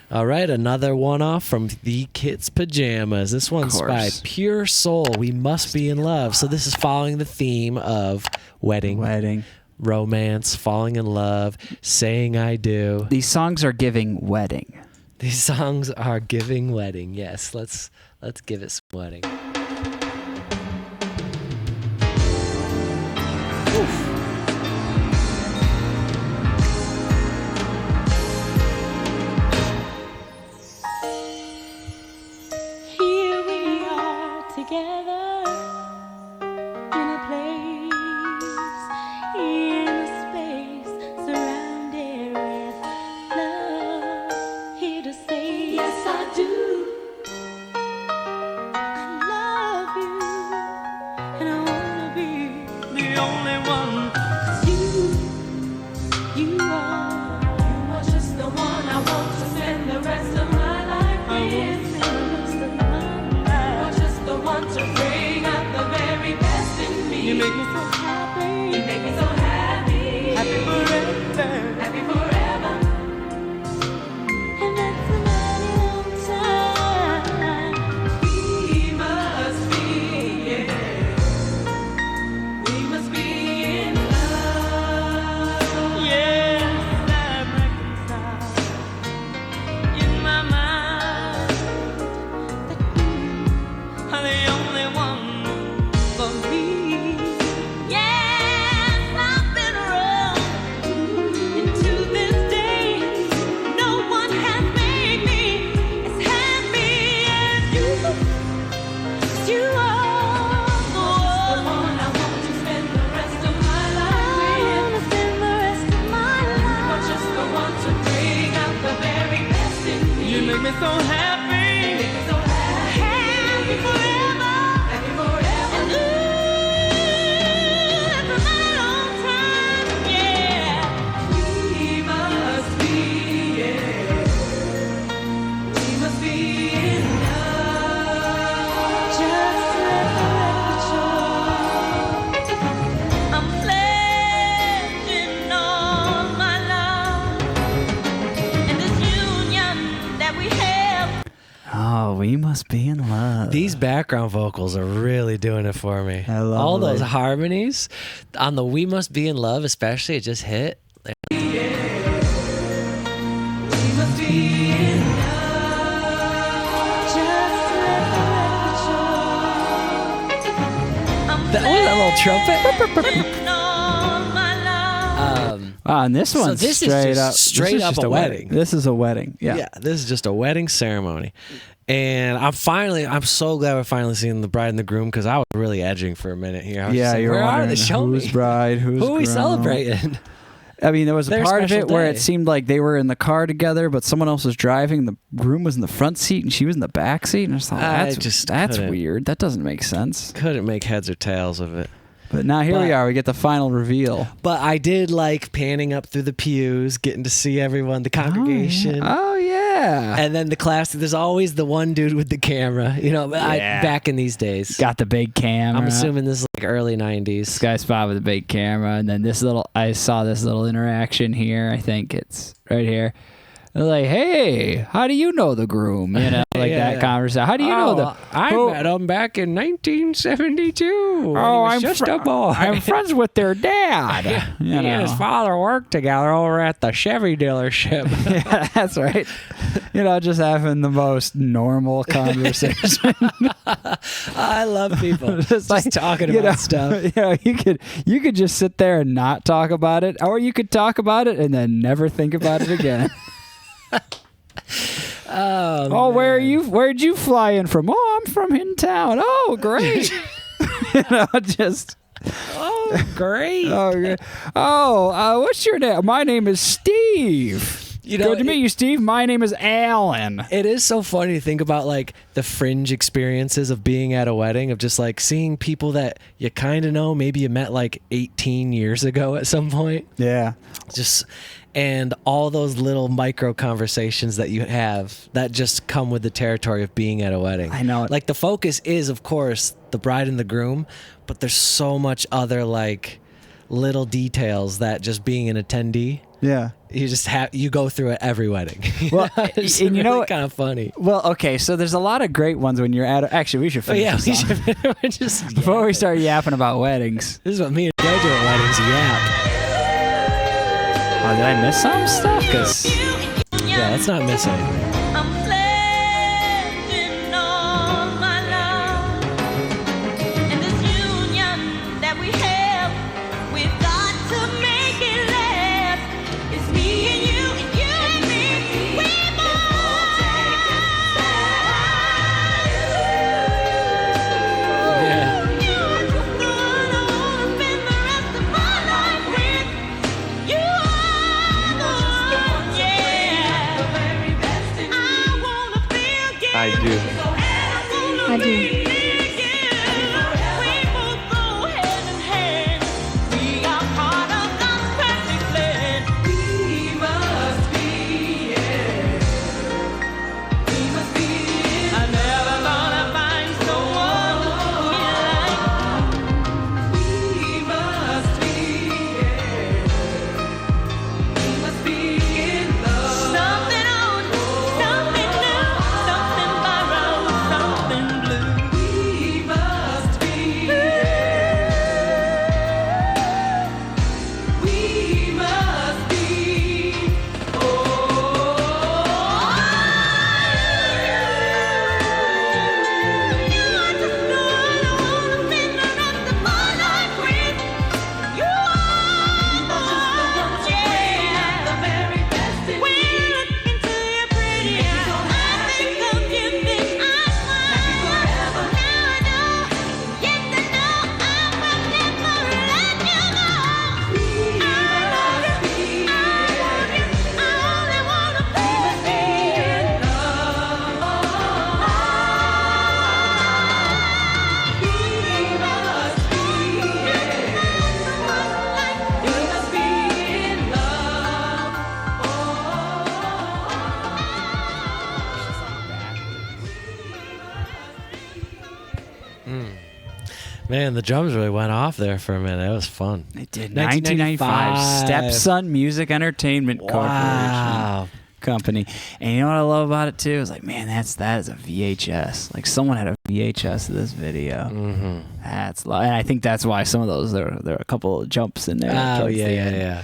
All right, another one-off from the Kitt's Pajamas. This one's by Pure Soul. We Must Be in Love. So this is following the theme of wedding, romance, falling in love, saying I do. These songs are giving wedding. These songs are giving wedding. Yes, let's give it some wedding. Oof. Together in a place, in a space, surrounded with love. Here to say, yes, I do. I love you, and I wanna be the only one. 'Cause you are just the one I want to spend the rest of my life with. To bring out the very best in me. You make me so happy. You make me so happy. Happy forever. Happy forever. And that's a mighty long time. We must be, we must be in love. Yes, I'm reconciled in my mind that you are the only one for me. Yes, I've been wrong, and to this day, no one has made me as happy as you. 'Cause you are the one I want to spend the rest of my life with. I want to spend the rest of my life. You're just the one to bring out the very best in me. You make me so happy. You make me so happy. Happy forever. Happy forever. And that's a mighty long time. Yeah. We must be, we must be in love. Just let the record show. I'm pledging all my love in this union that we have. Oh, we must be in love. These background vocals are really doing it for me. I love all those it. harmonies on the "We Must Be in Love," especially. It just hit. We must be in love. Just let the record show. I'm That little trumpet. pledging all my love. And this So one's this is straight just up. straight this is up just a wedding. This is a wedding. Yeah. Yeah, this is just a wedding ceremony. And I'm so glad we're finally seeing the bride and the groom, because I was really edging for a minute here. I was just like, You're where are wondering they? Show who's me. bride, who's Who are we groom. celebrating? I mean, there was a Their part of special it where day. it seemed like they were in the car together, but someone else was driving. The groom was in the front seat and she was in the back seat. And I just thought, I that's just that's couldn't. weird. That doesn't make sense. Couldn't make heads or tails of it. But now here we But- are. We get the final reveal. But I did like panning up through the pews, getting to see everyone, the congregation. Oh, yeah. And then the class, there's always the one dude with the camera, back in these days. Got the big camera. I'm assuming this is like early 90s. This guy spot with a big camera. And then I saw this little interaction here. I think it's right here. They're like, hey, how do you know the groom? Yeah, that conversation. How do you know the... I met him back in 1972. I'm just a boy. I'm friends with their dad. He and his father worked together over at the Chevy dealership. Yeah, that's right. Just having the most normal conversation. I love people just like, talking about stuff. You could just sit there and not talk about it, or you could talk about it and then never think about it again. Oh, man. Where'd you fly in from? Oh, I'm from in town. Oh, great. Just. Oh, great. What's your name? My name is Steve. Good to meet you, Steve. My name is Alan. It is so funny to think about like the fringe experiences of being at a wedding, of just like seeing people that you kind of know, maybe you met like 18 years ago at some point. Yeah. And all those little micro conversations that you have that just come with the territory of being at a wedding. I know. Like the focus is, of course, the bride and the groom, but there's so much other like little details that just being an attendee Yeah. You just you go through it every wedding. Well, it's and you know, kind of funny. Well, okay, so there's a lot of great ones when you're at. Actually, we should finish. We should just before we start yapping about weddings. This is what me and Joe do at weddings. Yap. Oh, did I miss some stuff? 'Cause yeah, let's not miss anything. I'm pledging all my love, and this union that we have, we've got to make it last. It's me and you and me. We must. Yeah. I do. I do. Man, the drums really went off there for a minute. It was fun. It did. 1995. Stepson Music Entertainment Corporation Company. And you know what I love about it too? It's like, man, that is a VHS. Like someone had a VHS of this video. Mm-hmm. And I think that's why some of those there are a couple of jumps in there. Oh yeah.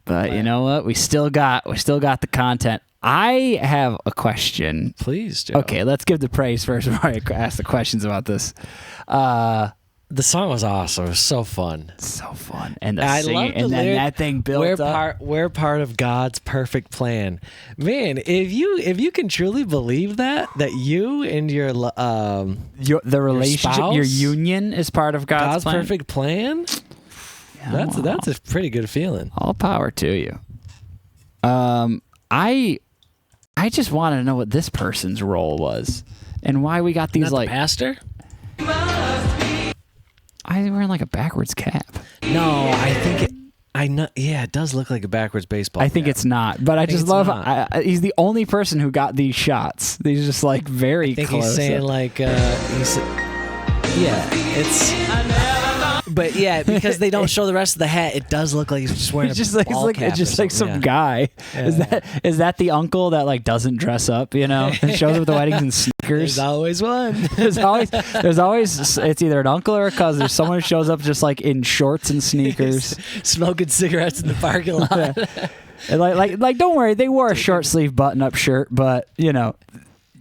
But you know what? We still got the content. I have a question. Please, Joe. Okay, let's give the praise first before I ask the questions about this. The song was awesome. It was so fun. So fun. And the I singing, love and then lyric, that thing built up. We're part of God's perfect plan. Man, if you can truly believe that you and your the relationship, spouse, your union is part of God's plan? perfect plan. Yeah, that's a pretty good feeling. All power to you. I just wanted to know what this person's role was and why we got these Not like the pastor. I wearing like a backwards cap. No, I think it. I know. Yeah, it does look like a backwards baseball. I think cap. it's not, but I just love. He's the only person who got these shots. These just like very I think close. he's saying like it's. But yeah, because they don't show the rest of the hat, it does look like he's just wearing it's a just ball cap. It's just like some guy. Yeah. Is that the uncle that like doesn't dress up? You know, and shows up at the weddings in sneakers. There's always one. There's always. It's either an uncle or a cousin. There's someone who shows up just like in shorts and sneakers, smoking cigarettes in the parking lot. And like, don't worry, they wore a short sleeve button up shirt, but you know,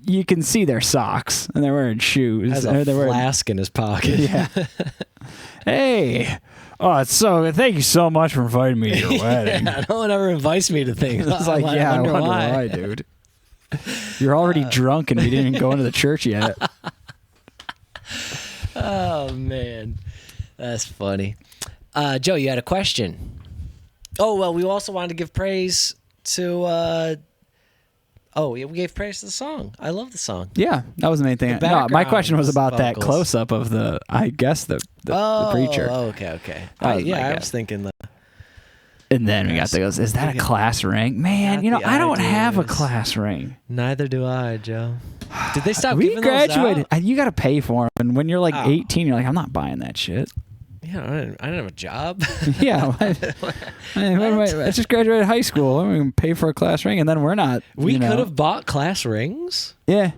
you can see their socks and they're wearing shoes. Has a flask in his pocket. Yeah. Hey. Oh, thank you so much for inviting me to your wedding. Yeah, no one ever invites me to things. It's like, I wonder why, dude. You're already drunk and we didn't even go into the church yet. Oh, man. That's funny. Joe, you had a question. Oh, well, we also wanted to give praise to... we gave praise to the song. I love the song. Yeah, that was the main thing. No, my question was about that close-up of the preacher. Oh, okay. I was thinking that. And then we got the goes, is that a class ring? Man, you know, I don't have a class ring. Neither do I, Joe. Did they stop we giving graduated. those out? You got to pay for them. And when you're like 18, you're like, I'm not buying that shit. Yeah, I didn't have a job. Yeah. I just graduated high school. I'm going to pay for a class ring, and then we're not. We could have bought class rings. Yeah.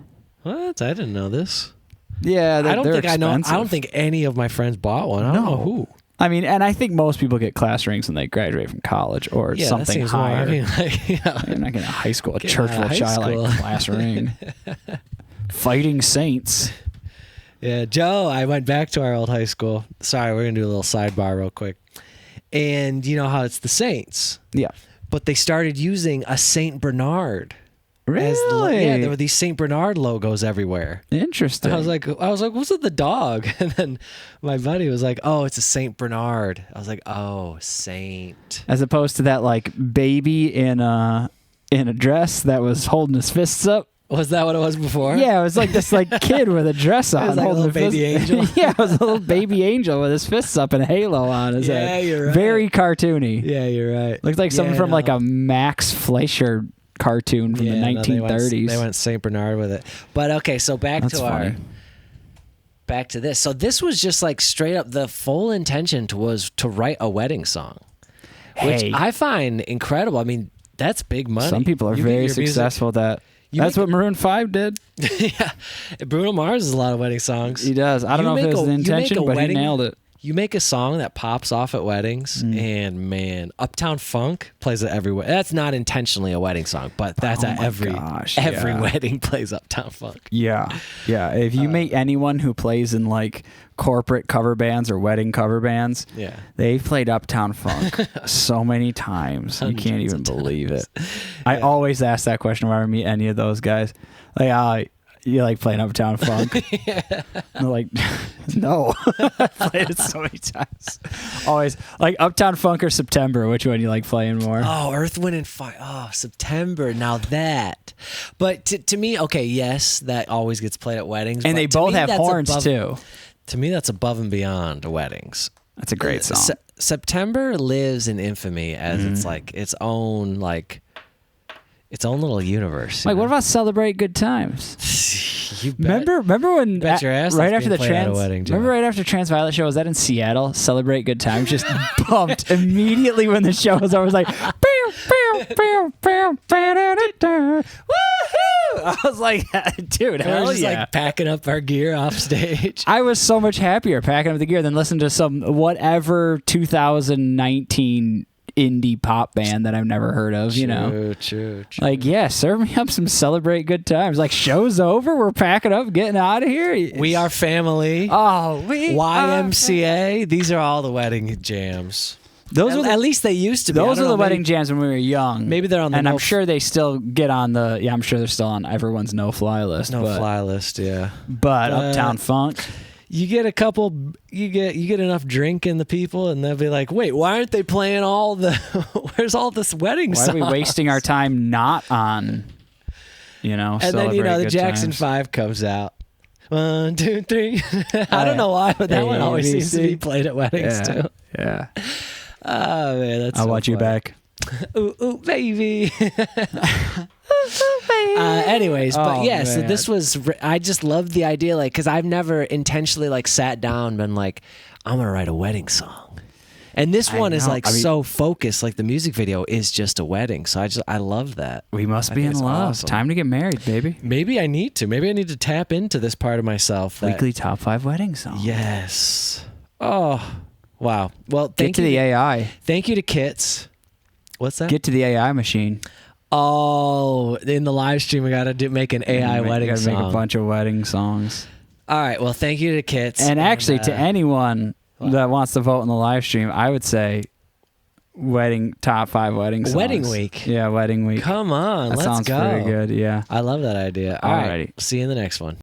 What? I didn't know this. Yeah, I don't think expensive. I don't think any of my friends bought one. I don't know who. I mean, and I think most people get class rings when they graduate from college or something higher. More, I mean, like, You're not getting a high school, a Get church out of will high child school. like class ring. Fighting Saints. Yeah, Joe, I went back to our old high school. Sorry, we're going to do a little sidebar real quick. And you know how it's the Saints. Yeah. But they started using a Saint Bernard. Really? Yeah, there were these Saint Bernard logos everywhere. Interesting. I was like, what's with the dog? And then my buddy was like, oh, it's a Saint Bernard. I was like, oh, Saint. As opposed to that like baby in a dress that was holding his fists up. Was that what it was before? Yeah, it was like this like kid with a dress on. It was like a holding little baby angel. Yeah, it was a little baby angel with his fists up and a halo on his head. Yeah, you're right. Very cartoony. Yeah, you're right. Looked like something from like a Max Fleischer cartoon from the 1930s. They went Saint Bernard with it. But okay, so back to this. So this was just like straight up. The full intention was to write a wedding song, which I find incredible. I mean, that's big money. Some people are very successful at that. That's what Maroon 5 did. Yeah, Bruno Mars has a lot of wedding songs. He does. I don't know if it was the intention, but he nailed it. You make a song that pops off at weddings, and man, Uptown Funk plays it everywhere. That's not intentionally a wedding song, but that's at every wedding plays Uptown Funk. Yeah, yeah. If you meet anyone who plays in like corporate cover bands or wedding cover bands, they've played Uptown Funk so many times. You can't even believe it. I always ask that question whenever I meet any of those guys. Like, you like playing Uptown Funk? They're like, no. I played it so many times. Always. Like Uptown Funk or September, which one you like playing more? Oh, Earth, Wind, and Fire. Oh, September. Now that. But to me, okay, yes, that always gets played at weddings. And they both have horns, too. To me, that's above and beyond weddings. That's a great song. September lives in infamy as it's like its own little universe. Like, what about Celebrate Good Times? You bet. Remember when bet your ass right after the remember right after Trans-Violet show, was that in Seattle? Celebrate Good Times just bumped immediately when the show was over. It was like, woohoo! I was like, dude, we were just like packing up our gear off stage. I was so much happier packing up the gear than listening to some whatever 2019 indie pop band that I've never heard of, True. Like, yeah, serve me up some Celebrate Good Times. Like, show's over, we're packing up, getting out of here. We Are Family. Oh, YMCA. These are all the wedding jams. At least they used to be. Those are the wedding jams when we were young. Maybe they're on the and I'm sure they still get on the. Yeah, I'm sure they're still on everyone's no-fly list. Fly list, yeah. But Uptown Funk. You get a couple, you get enough drink in the people, and they'll be like, "Wait, why aren't they playing all the? Where's all this wedding songs? Why are we wasting our time not on, And then the Jackson 5 comes out. 1, 2, 3. I don't know why, but that one always seems to be played at weddings too. Yeah. Oh man, that's. I want you back. Ooh, baby. Anyways, but so this was. I just loved the idea, like, because I've never intentionally like sat down and been like, I'm gonna write a wedding song. And this one is like so focused, like the music video is just a wedding. So I love that. We must be in love. Awesome. Time to get married, baby. Maybe I need to. Maybe I need to tap into this part of myself. Weekly top 5 wedding songs. Yes. Oh, wow. Well, Get to the AI. Thank you to Kitt. What's that? Get to the AI machine. Oh, in the live stream, we got to make an AI wedding song. Make a bunch of wedding songs. All right. Well, thank you to Kitt. And actually, to anyone that wants to vote in the live stream, I would say top 5 wedding songs. Wedding week. Yeah, wedding week. Come on, that let's sounds go. pretty good. Yeah, I love that idea. All right. See you in the next one.